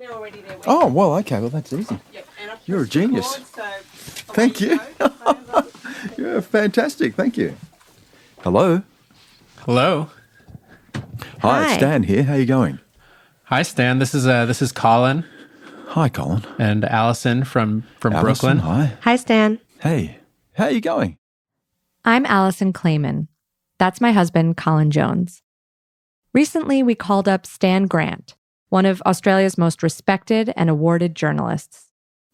They're already there. Oh, well, okay. Well, that's easy. Yep. And You're a genius. Thank you. You're fantastic. Thank you. Hello. Hello. Hi, it's Stan here. How you going? Hi, Stan. This is Colin. Hi, Colin. And Alison from Alison, Brooklyn. Hi. Hi, Stan. Hey. How are you going? I'm Alison Klayman. That's my husband, Colin Jones. Recently, we called up Stan Grant, one of Australia's most respected and awarded journalists.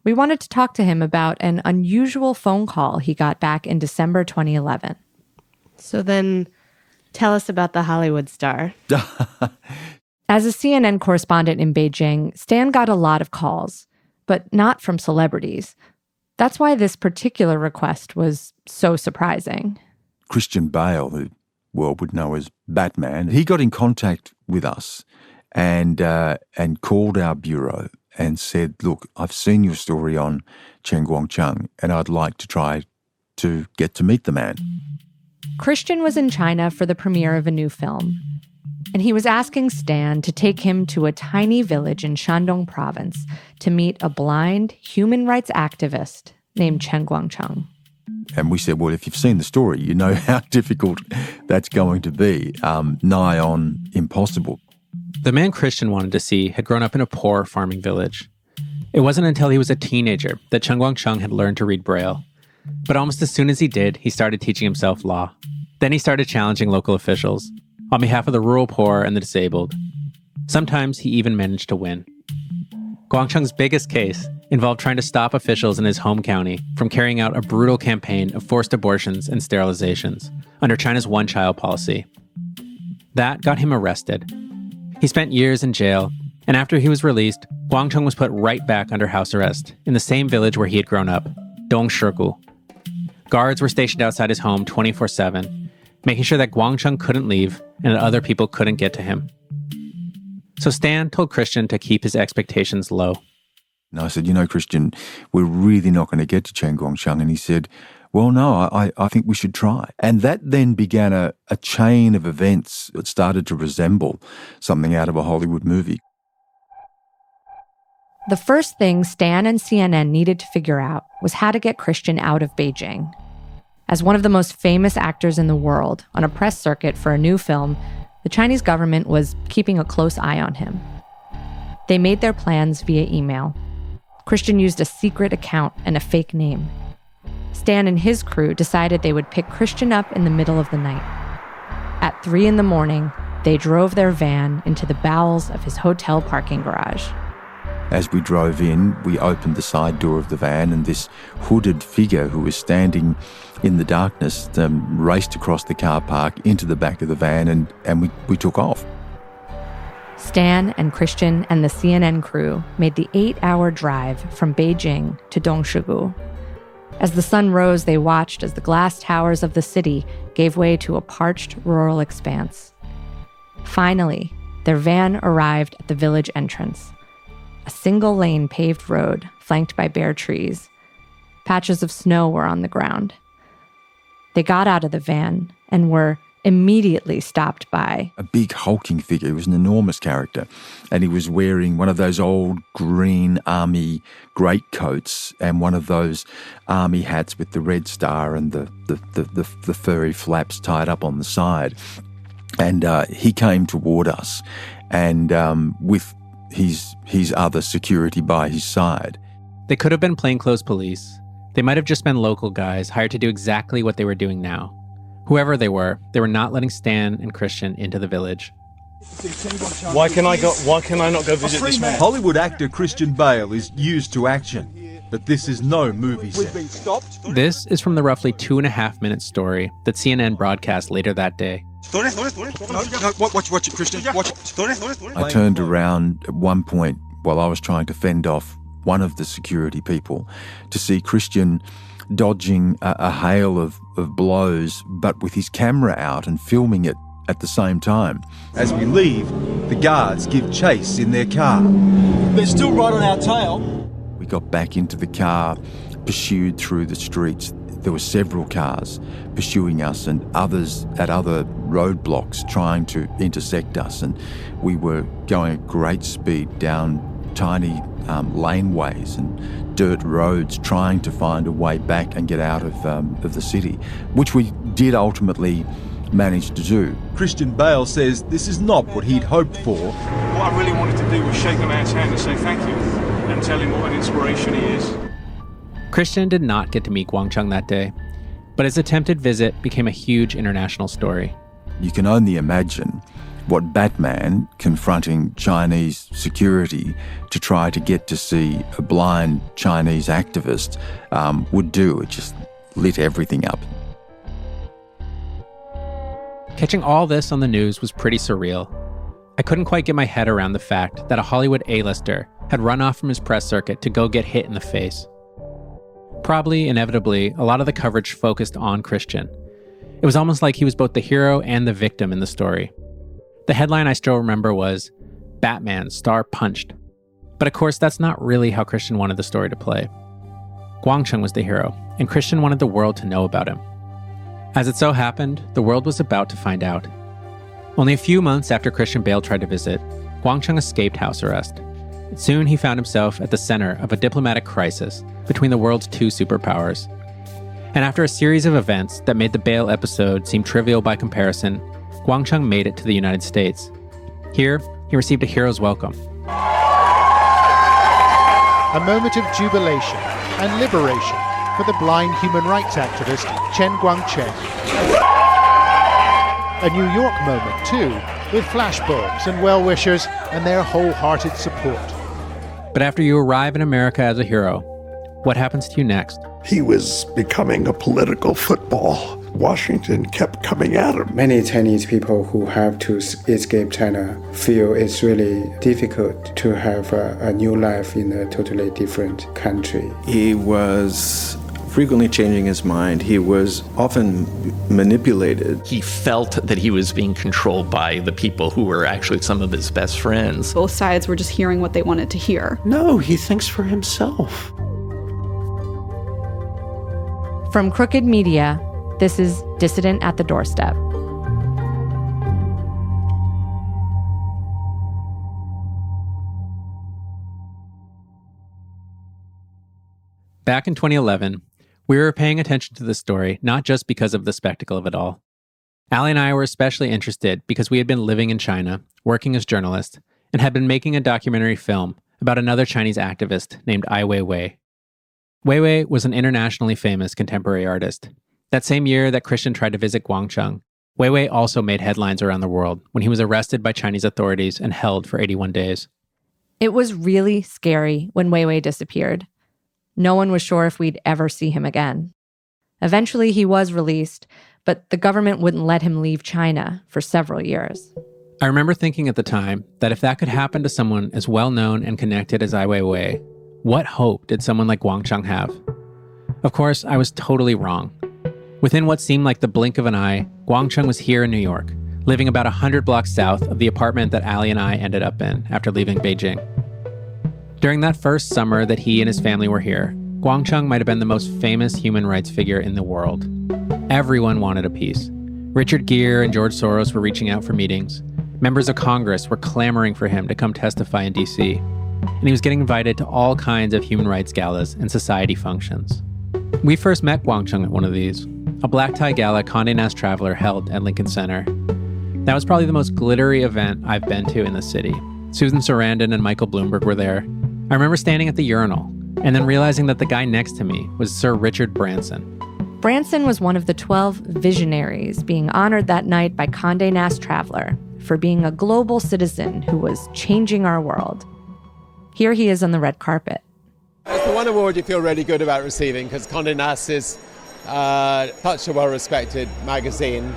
We wanted to talk to him about an unusual phone call he got back in December 2011. So then tell us about the Hollywood star. As a CNN correspondent in Beijing, Stan got a lot of calls, but not from celebrities. That's why this particular request was so surprising. Christian Bale, who the world would know as Batman, he got in contact with us and called our bureau and said, look, I've seen your story on Chen Guangcheng and I'd like to try to get to meet the man. Christian was in China for the premiere of a new film, and he was asking Stan to take him to a tiny village in Shandong province to meet a blind human rights activist named Chen Guangcheng. And we said, well, if you've seen the story, you know how difficult that's going to be, nigh on impossible. The man Christian wanted to see had grown up in a poor farming village. It wasn't until he was a teenager that Chen Guangcheng had learned to read Braille. But almost as soon as he did, he started teaching himself law. Then he started challenging local officials on behalf of the rural poor and the disabled. Sometimes he even managed to win. Guangcheng's biggest case involved trying to stop officials in his home county from carrying out a brutal campaign of forced abortions and sterilizations under China's one-child policy. That got him arrested. He spent years in jail, and after he was released, Guangcheng was put right back under house arrest in the same village where he had grown up, Dongshigu. Guards were stationed outside his home 24/7, making sure that Guangcheng couldn't leave and that other people couldn't get to him. So Stan told Christian to keep his expectations low. And I said, Christian, we're really not going to get to Chen Guangcheng. And he said, well, no, I think we should try. And that then began a chain of events that started to resemble something out of a Hollywood movie. The first thing Stan and CNN needed to figure out was how to get Christian out of Beijing. As one of the most famous actors in the world on a press circuit for a new film, the Chinese government was keeping a close eye on him. They made their plans via email. Christian used a secret account and a fake name. Stan and his crew decided they would pick Christian up in the middle of the night. At 3 a.m, they drove their van into the bowels of his hotel parking garage. As we drove in, we opened the side door of the van and this hooded figure who was standing in the darkness raced across the car park into the back of the van and we took off. Stan and Christian and the CNN crew made the 8-hour drive from Beijing to Dongshigu. As the sun rose, they watched as the glass towers of the city gave way to a parched rural expanse. Finally, their van arrived at the village entrance. A single-lane paved road flanked by bare trees. Patches of snow were on the ground. They got out of the van and were immediately stopped by a big hulking figure. He was an enormous character, and he was wearing one of those old green army greatcoats and one of those army hats with the red star and the furry flaps tied up on the side. And he came toward us, and with his other security by his side. They could have been plainclothes police. They might have just been local guys hired to do exactly what they were doing now. Whoever they were not letting Stan and Christian into the village. Why can I not go visit this man? Hollywood actor Christian Bale is used to action, but this is no movie set. This is from the roughly 2.5-minute story that CNN broadcast later that day. Watch it, Christian. Watch it. I turned around at one point while I was trying to fend off one of the security people to see Christian dodging a hail of blows, but with his camera out and filming it at the same time. As we leave, the guards give chase in their car. They're still right on our tail. We got back into the car, pursued through the streets. There were several cars pursuing us and others at other roadblocks trying to intersect us, and we were going at great speed down tiny laneways and dirt roads trying to find a way back and get out of the city, which we did ultimately manage to do. Christian Bale says this is not what he'd hoped for. What I really wanted to do was shake the man's hand and say thank you and tell him what an inspiration he is. Christian did not get to meet Guangcheng that day, but his attempted visit became a huge international story. You can only imagine what Batman confronting Chinese security to try to get to see a blind Chinese activist would do. It just lit everything up. Catching all this on the news was pretty surreal. I couldn't quite get my head around the fact that a Hollywood A-lister had run off from his press circuit to go get hit in the face. Probably, inevitably, a lot of the coverage focused on Christian. It was almost like he was both the hero and the victim in the story. The headline I still remember was, "Batman star punched." But of course, that's not really how Christian wanted the story to play. Guangcheng was the hero, and Christian wanted the world to know about him. As it so happened, the world was about to find out. Only a few months after Christian Bale tried to visit, Guangcheng escaped house arrest. Soon he found himself at the center of a diplomatic crisis between the world's two superpowers. And after a series of events that made the Bale episode seem trivial by comparison, Guangcheng made it to the United States. Here, he received a hero's welcome. A moment of jubilation and liberation for the blind human rights activist Chen Guangcheng. A New York moment too, with flashbulbs and well-wishers and their wholehearted support. But after you arrive in America as a hero, what happens to you next? He was becoming a political football. Washington kept coming at him. Many Chinese people who have to escape China feel it's really difficult to have a new life in a totally different country. He was frequently changing his mind. He was often manipulated. He felt that he was being controlled by the people who were actually some of his best friends. Both sides were just hearing what they wanted to hear. No, he thinks for himself. From Crooked Media, this is Dissident at the Doorstep. Back in 2011, we were paying attention to this story not just because of the spectacle of it all. Allie and I were especially interested because we had been living in China, working as journalists, and had been making a documentary film about another Chinese activist named Ai Weiwei. Weiwei was an internationally famous contemporary artist. That same year that Christian tried to visit Guangcheng, Weiwei also made headlines around the world when he was arrested by Chinese authorities and held for 81 days. It was really scary when Weiwei disappeared. No one was sure if we'd ever see him again. Eventually, he was released, but the government wouldn't let him leave China for several years. I remember thinking at the time that if that could happen to someone as well-known and connected as Ai Weiwei, what hope did someone like Guangcheng have? Of course, I was totally wrong. Within what seemed like the blink of an eye, Guangcheng was here in New York, living about 100 blocks south of the apartment that Allie and I ended up in after leaving Beijing. During that first summer that he and his family were here, Guangcheng might have been the most famous human rights figure in the world. Everyone wanted a piece. Richard Gere and George Soros were reaching out for meetings. Members of Congress were clamoring for him to come testify in D.C. And he was getting invited to all kinds of human rights galas and society functions. We first met Guangcheng at one of these, a black tie gala Condé Nast Traveler held at Lincoln Center. That was probably the most glittery event I've been to in the city. Susan Sarandon and Michael Bloomberg were there. I remember standing at the urinal and then realizing that the guy next to me was Sir Richard Branson. Branson was one of the 12 visionaries being honored that night by Condé Nast Traveler for being a global citizen who was changing our world. Here he is on the red carpet. It's the one award you feel really good about receiving because Condé Nast is such a well-respected magazine.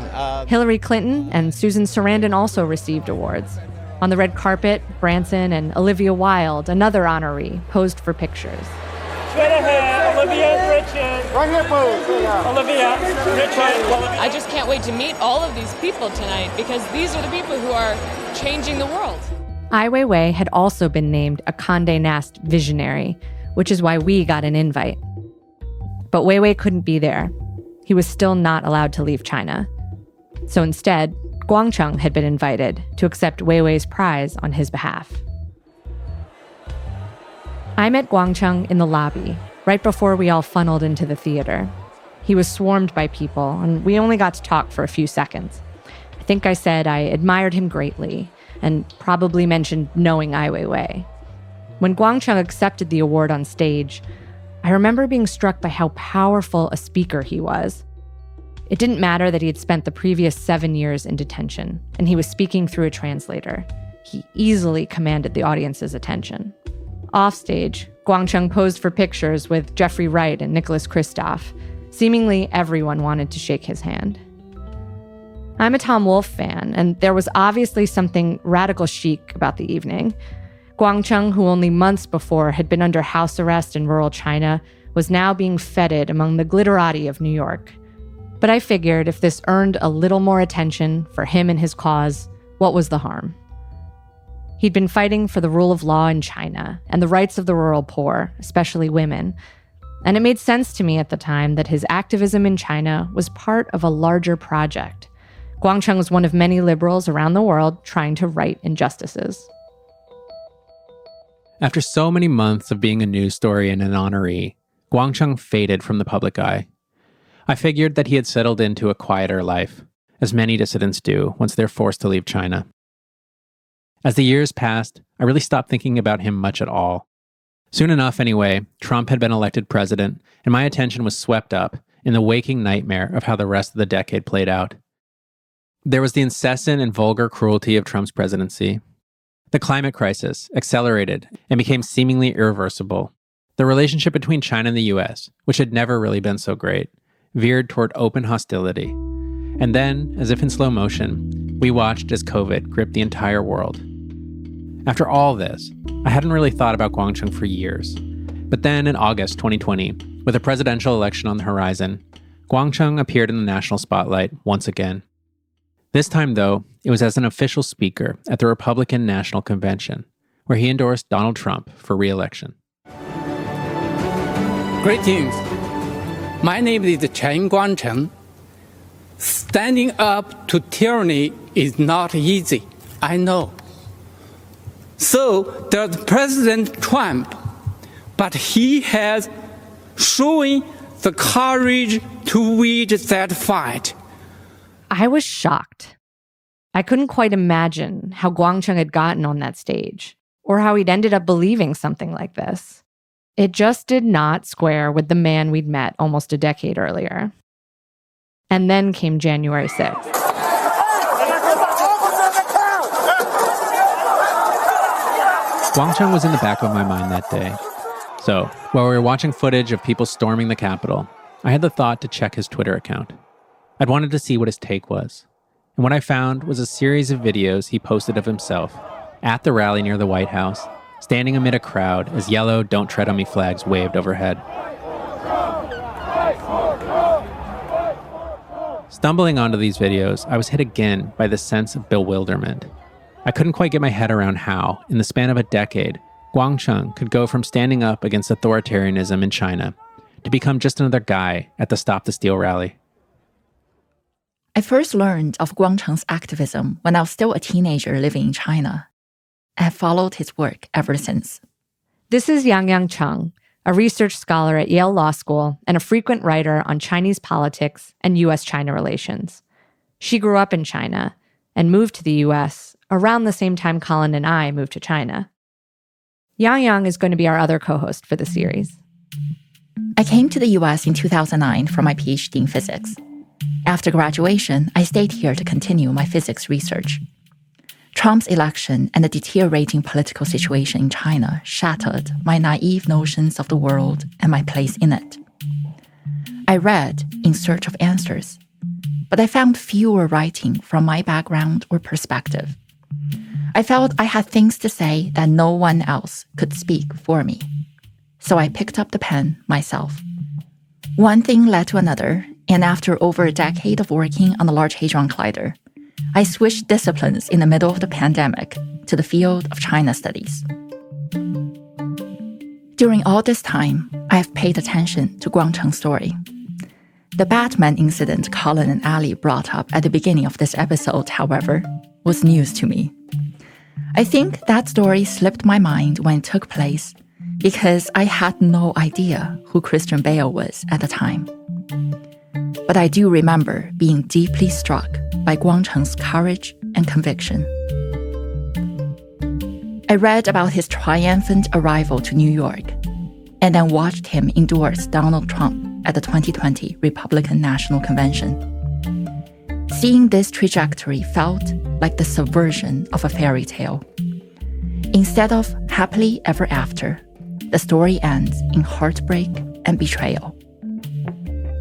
Hillary Clinton and Susan Sarandon also received awards. On the red carpet, Branson and Olivia Wilde, another honoree, posed for pictures. Straight ahead, Olivia, Richard. Right here, pose. Olivia, Richard. I just can't wait to meet all of these people tonight because these are the people who are changing the world. Ai Weiwei had also been named a Condé Nast visionary, which is why we got an invite. But Weiwei couldn't be there. He was still not allowed to leave China. So instead, Guangcheng had been invited to accept Weiwei's prize on his behalf. I met Guangcheng in the lobby, right before we all funneled into the theater. He was swarmed by people, and we only got to talk for a few seconds. I think I said I admired him greatly, and probably mentioned knowing Ai Weiwei. When Guangcheng accepted the award on stage, I remember being struck by how powerful a speaker he was. It didn't matter that he had spent the previous 7 years in detention, and he was speaking through a translator. He easily commanded the audience's attention. Offstage, Guangcheng posed for pictures with Jeffrey Wright and Nicholas Kristof. Seemingly everyone wanted to shake his hand. I'm a Tom Wolfe fan, and there was obviously something radical chic about the evening. Guangcheng, who only months before had been under house arrest in rural China, was now being feted among the glitterati of New York. But I figured if this earned a little more attention for him and his cause, what was the harm? He'd been fighting for the rule of law in China and the rights of the rural poor, especially women. And it made sense to me at the time that his activism in China was part of a larger project. Guangcheng was one of many liberals around the world trying to right injustices. After so many months of being a news story and an honoree, Guangcheng faded from the public eye. I figured that he had settled into a quieter life, as many dissidents do once they're forced to leave China. As the years passed, I really stopped thinking about him much at all. Soon enough, anyway, Trump had been elected president, and my attention was swept up in the waking nightmare of how the rest of the decade played out. There was the incessant and vulgar cruelty of Trump's presidency. The climate crisis accelerated and became seemingly irreversible. The relationship between China and the US, which had never really been so great, veered toward open hostility. And then, as if in slow motion, we watched as COVID gripped the entire world. After all this, I hadn't really thought about Guangcheng for years. But then in August 2020, with a presidential election on the horizon, Guangcheng appeared in the national spotlight once again. This time, though, it was as an official speaker at the Republican National Convention, where he endorsed Donald Trump for re-election. Greetings. My name is Chen Guangcheng. Standing up to tyranny is not easy, I know. So does President Trump, but he has shown the courage to wage that fight. I was shocked. I couldn't quite imagine how Guangcheng had gotten on that stage, or how he'd ended up believing something like this. It just did not square with the man we'd met almost a decade earlier. And then came January 6th. Guangcheng was in the back of my mind that day. So, while we were watching footage of people storming the Capitol, I had the thought to check his Twitter account. I'd wanted to see what his take was. And what I found was a series of videos he posted of himself at the rally near the White House, standing amid a crowd as yellow "Don't Tread on Me" flags waved overhead. Stumbling onto these videos, I was hit again by this sense of bewilderment. I couldn't quite get my head around how, in the span of a decade, Guangcheng could go from standing up against authoritarianism in China to become just another guy at the Stop the Steal rally. I first learned of Guangcheng's activism when I was still a teenager living in China. I have followed his work ever since. This is Yangyang Cheng, a research scholar at Yale Law School and a frequent writer on Chinese politics and U.S.-China relations. She grew up in China and moved to the U.S. around the same time Colin and I moved to China. Yangyang is going to be our other co-host for the series. I came to the U.S. in 2009 for my PhD in physics. After graduation, I stayed here to continue my physics research. Trump's election and the deteriorating political situation in China shattered my naive notions of the world and my place in it. I read in search of answers, but I found fewer writing from my background or perspective. I felt I had things to say that no one else could speak for me. So I picked up the pen myself. One thing led to another, and after over a decade of working on the Large Hadron Collider, I switched disciplines in the middle of the pandemic to the field of China studies. During all this time, I have paid attention to Guangcheng's story. The Batman incident Colin and Ali brought up at the beginning of this episode, however, was news to me. I think that story slipped my mind when it took place, because I had no idea who Christian Bale was at the time. But I do remember being deeply struck by Guangcheng's courage and conviction. I read about his triumphant arrival to New York and then watched him endorse Donald Trump at the 2020 Republican National Convention. Seeing this trajectory felt like the subversion of a fairy tale. Instead of happily ever after, the story ends in heartbreak and betrayal.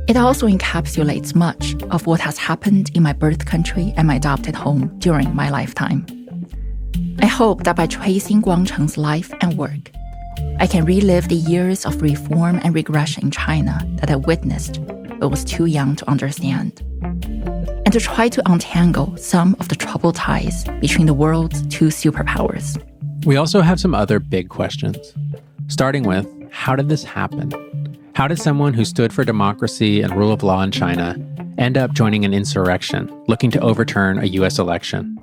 It also encapsulates much of what has happened in my birth country and my adopted home during my lifetime. I hope that by tracing Guangcheng's life and work, I can relive the years of reform and regression in China that I witnessed but was too young to understand, and to try to untangle some of the troubled ties between the world's two superpowers. We also have some other big questions, starting with, how did this happen? How did someone who stood for democracy and rule of law in China end up joining an insurrection, looking to overturn a US election?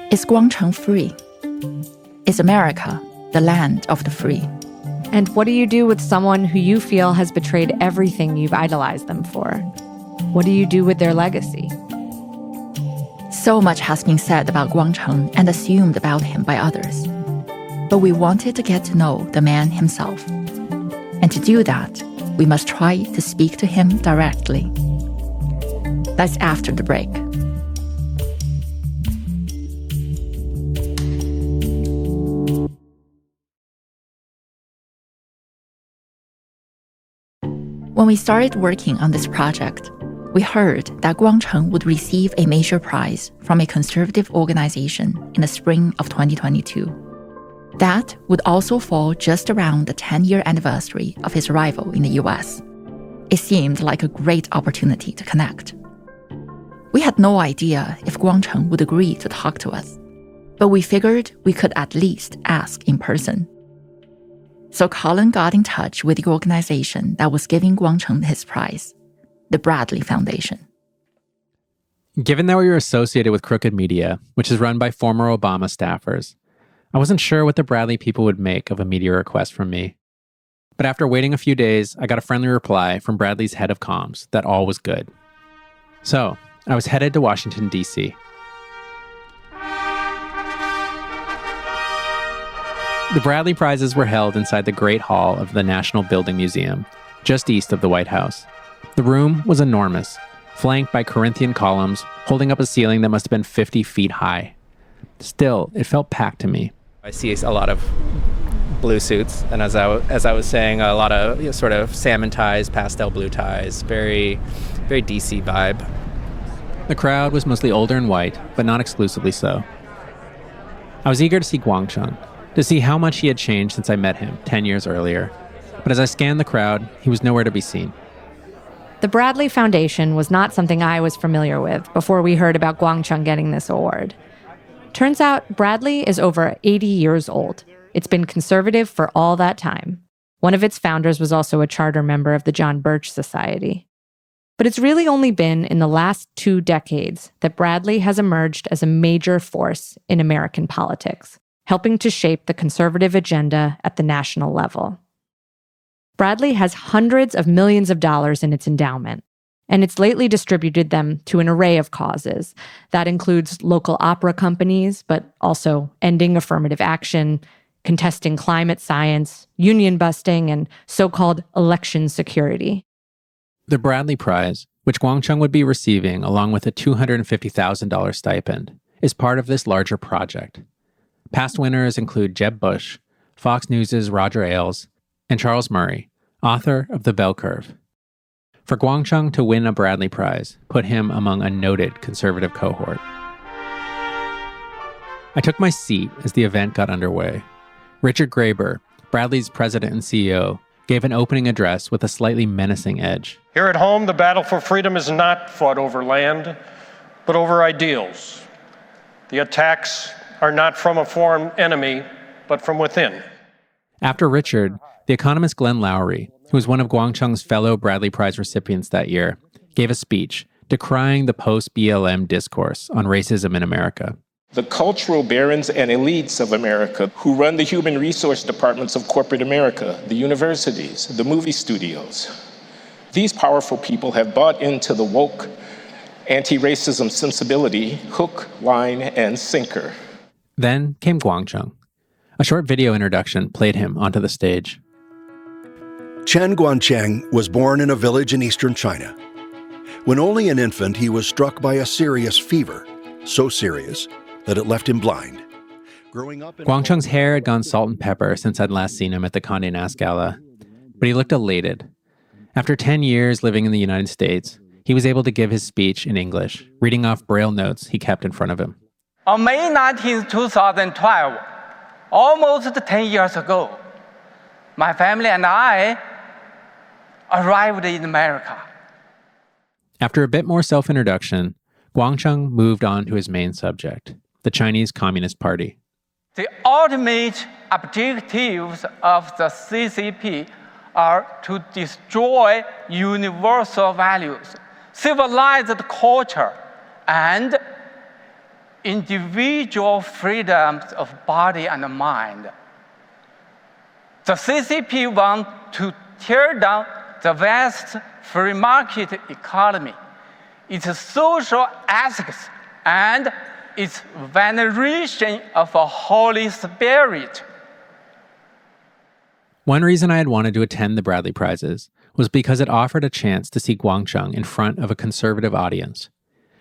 Is Guangcheng free? Is America the land of the free? And what do you do with someone who you feel has betrayed everything you've idolized them for? What do you do with their legacy? So much has been said about Guangcheng and assumed about him by others. But we wanted to get to know the man himself. And to do that, we must try to speak to him directly. That's after the break. When we started working on this project, we heard that Guangcheng would receive a major prize from a conservative organization in the spring of 2022. That would also fall just around the 10-year anniversary of his arrival in the US. It seemed like a great opportunity to connect. We had no idea if Guangcheng would agree to talk to us, but we figured we could at least ask in person. So Colin got in touch with the organization that was giving Guangcheng his prize, the Bradley Foundation. Given that we were associated with Crooked Media, which is run by former Obama staffers, I wasn't sure what the Bradley people would make of a media request from me. But after waiting a few days, I got a friendly reply from Bradley's head of comms that all was good. So I was headed to Washington, D.C. The Bradley Prizes were held inside the Great Hall of the National Building Museum, just east of the White House. The room was enormous, flanked by Corinthian columns holding up a ceiling that must have been 50 feet high. Still, it felt packed to me. I see a lot of blue suits, and as I was saying, a lot of sort of salmon ties, pastel blue ties, very, very DC vibe. The crowd was mostly older and white, but not exclusively so. I was eager to see Guangcheng, to see how much he had changed since I met him 10 years earlier. But as I scanned the crowd, he was nowhere to be seen. The Bradley Foundation was not something I was familiar with before we heard about Guangcheng getting this award. Turns out Bradley is over 80 years old. It's been conservative for all that time. One of its founders was also a charter member of the John Birch Society. But it's really only been in the last 2 decades that Bradley has emerged as a major force in American politics, helping to shape the conservative agenda at the national level. Bradley has hundreds of millions of dollars in its endowment, and it's lately distributed them to an array of causes. That includes local opera companies, but also ending affirmative action, contesting climate science, union busting, and so-called election security. The Bradley Prize, which Guangcheng would be receiving along with a $250,000 stipend, is part of this larger project. Past winners include Jeb Bush, Fox News' Roger Ailes, and Charles Murray, author of The Bell Curve. For Guangcheng to win a Bradley Prize put him among a noted conservative cohort. I took my seat as the event got underway. Richard Graber, Bradley's president and CEO, gave an opening address with a slightly menacing edge. Here at home, the battle for freedom is not fought over land, but over ideals. The attacks are not from a foreign enemy, but from within. After Richard, the economist Glenn Loury, who was one of Guangcheng's fellow Bradley Prize recipients that year, gave a speech decrying the post-BLM discourse on racism in America. The cultural barons and elites of America who run the human resource departments of corporate America, the universities, the movie studios. These powerful people have bought into the woke anti-racism sensibility, hook, line, and sinker. Then came Guangcheng. A short video introduction played him onto the stage. Chen Guangcheng was born in a village in eastern China. When only an infant, he was struck by a serious fever, so serious that it left him blind. Guangcheng's hair had gone salt and pepper since I'd last seen him at the Condé Nast Gala, but he looked elated. After 10 years living in the United States, he was able to give his speech in English, reading off Braille notes he kept in front of him. On May 19, 2012, almost 10 years ago, my family and I arrived in America. After a bit more self-introduction, Guangcheng moved on to his main subject, the Chinese Communist Party. The ultimate objectives of the CCP are to destroy universal values, civilized culture, and individual freedoms of body and mind. The CCP wants to tear down the West's free market economy, its social ethics, and its veneration of a Holy Spirit. One reason I had wanted to attend the Bradley Prizes was because it offered a chance to see Guangcheng in front of a conservative audience.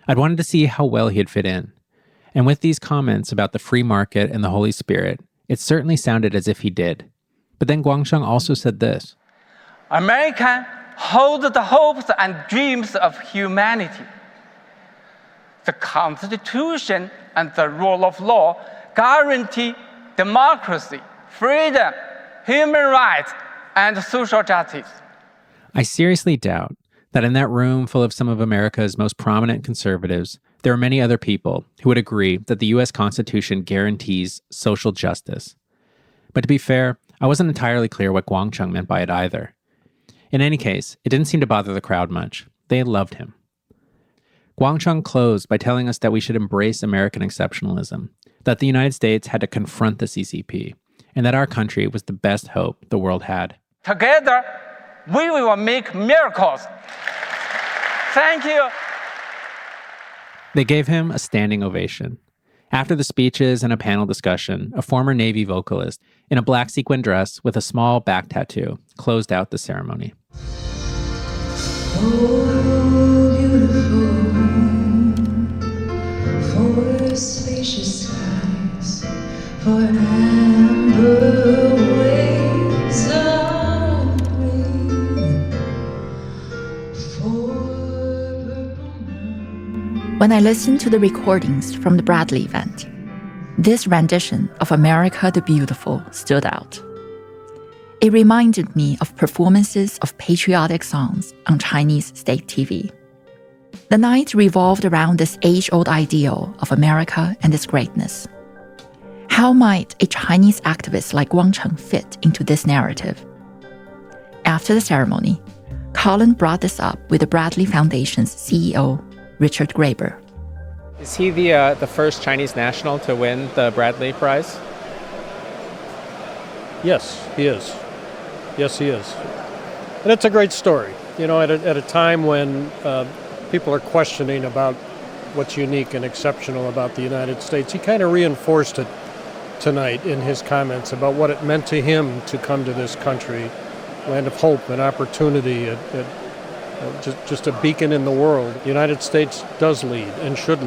I'd wanted to see how well he'd fit in. And with these comments about the free market and the Holy Spirit, it certainly sounded as if he did. But then Guangcheng also said this. America holds the hopes and dreams of humanity. The Constitution and the rule of law guarantee democracy, freedom, human rights, and social justice. I seriously doubt that in that room full of some of America's most prominent conservatives, there are many other people who would agree that the U.S. Constitution guarantees social justice. But to be fair, I wasn't entirely clear what Guangcheng meant by it either. In any case, it didn't seem to bother the crowd much. They loved him. Guangcheng closed by telling us that we should embrace American exceptionalism, that the United States had to confront the CCP, and that our country was the best hope the world had. Together, we will make miracles. Thank you. They gave him a standing ovation. After the speeches and a panel discussion, a former Navy vocalist in a black sequin dress with a small back tattoo closed out the ceremony. Oh, beautiful, for spacious skies, for amber waves of rain, for When I listened to the recordings from the Bradley event, this rendition of America the Beautiful stood out. It reminded me of performances of patriotic songs on Chinese state TV. The night revolved around this age-old ideal of America and its greatness. How might a Chinese activist like Guangcheng fit into this narrative? After the ceremony, Colin brought this up with the Bradley Foundation's CEO, Richard Graeber. Is he the first Chinese national to win the Bradley Prize? Yes, he is. Yes, he is. And it's a great story. You know, at a time when people are questioning about what's unique and exceptional about the United States, he kind of reinforced it tonight in his comments about what it meant to him to come to this country, land of hope and opportunity, just a beacon in the world. The United States does lead and should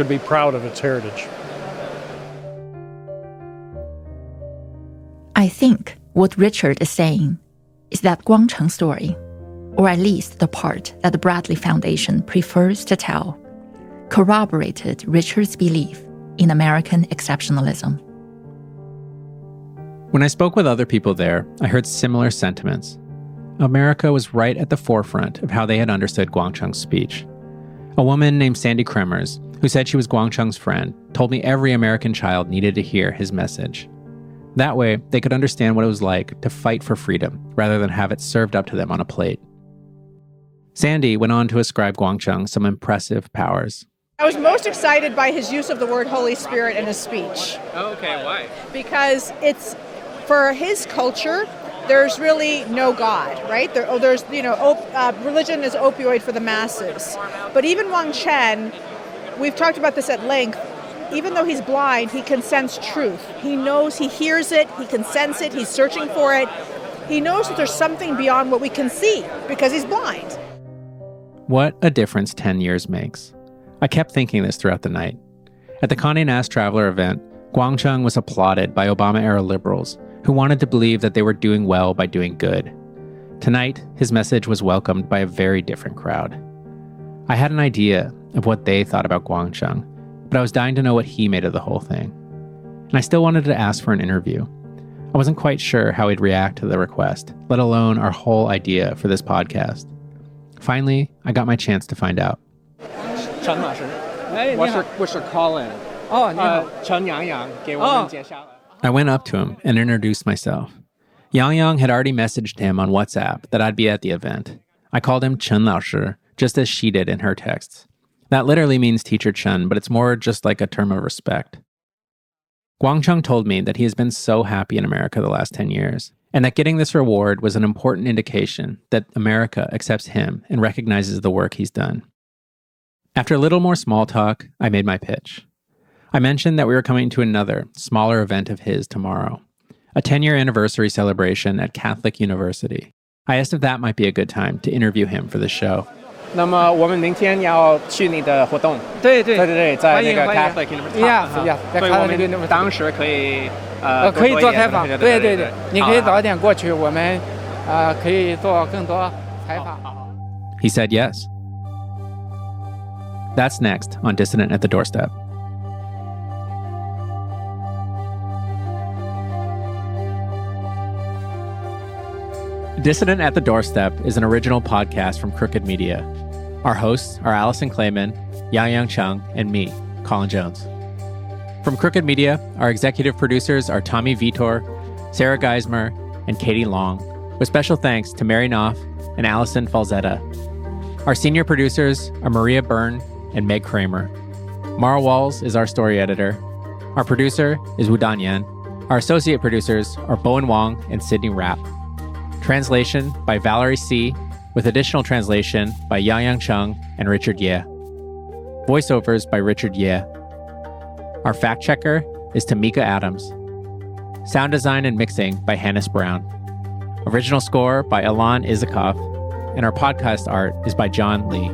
be proud of its heritage. I think what Richard is saying is that Guangcheng's story, or at least the part that the Bradley Foundation prefers to tell, corroborated Richard's belief in American exceptionalism. When I spoke with other people there, I heard similar sentiments. America was right at the forefront of how they had understood Guangcheng's speech. A woman named Sandy Kremers, who said she was Guangcheng's friend, told me every American child needed to hear his message. That way, they could understand what it was like to fight for freedom rather than have it served up to them on a plate. Sandy went on to ascribe Guangcheng some impressive powers. I was most excited by his use of the word Holy Spirit in his speech. Oh, okay, why? Because it's, for his culture, there's really no God, right? There's religion is opioid for the masses. But even Wang Chen, we've talked about this at length, even though he's blind, he can sense truth. He knows, he hears it, he can sense it, he's searching for it. He knows that there's something beyond what we can see because he's blind. What a difference 10 years makes. I kept thinking this throughout the night. At the Condé Nast Traveler event, Guangcheng was applauded by Obama-era liberals who wanted to believe that they were doing well by doing good. Tonight, his message was welcomed by a very different crowd. I had an idea of what they thought about Guangcheng, but I was dying to know what he made of the whole thing. And I still wanted to ask for an interview. I wasn't quite sure how he'd react to the request, let alone our whole idea for this podcast. Finally, I got my chance to find out. Chen 老师，我是 Colin。Chen Yangyang 给我们介绍了。I went up to him and introduced myself. Yangyang had already messaged him on WhatsApp that I'd be at the event. I called him Chen 老师, just as she did in her texts. That literally means teacher Chen, but it's more just like a term of respect. Guangcheng told me that he has been so happy in America the last 10 years, and that getting this reward was an important indication that America accepts him and recognizes the work he's done. After a little more small talk, I made my pitch. I mentioned that we were coming to another, smaller event of his tomorrow, a 10-year anniversary celebration at Catholic University. I asked if that might be a good time to interview him for the show. 那么我们明天要去你的活动，对，在那个 Catholic University， 所以我们当时可以可以做采访，对，你可以早一点过去，我们可以做更多采访。He said yes. That's next on Dissident at the Doorstep. Dissident at the Doorstep is an original podcast from Crooked Media. Our hosts are Alison Klayman, Yangyang Cheng, and me, Colin Jones. From Crooked Media, our executive producers are Tommy Vitor, Sarah Geismer, and Katie Long, with special thanks to Mary Knopf and Allison Falzetta. Our senior producers are Maria Byrne and Meg Kramer. Mara Walls is our story editor. Our producer is Wudan Yan. Our associate producers are Bowen Wong and Sydney Rapp. Translation by Valerie C., with additional translation by Yangyang Cheng and Richard Ye. Voiceovers by Richard Ye. Our fact checker is Tamika Adams. Sound design and mixing by Hannes Brown. Original score by Ilan Izakov. And our podcast art is by John Lee.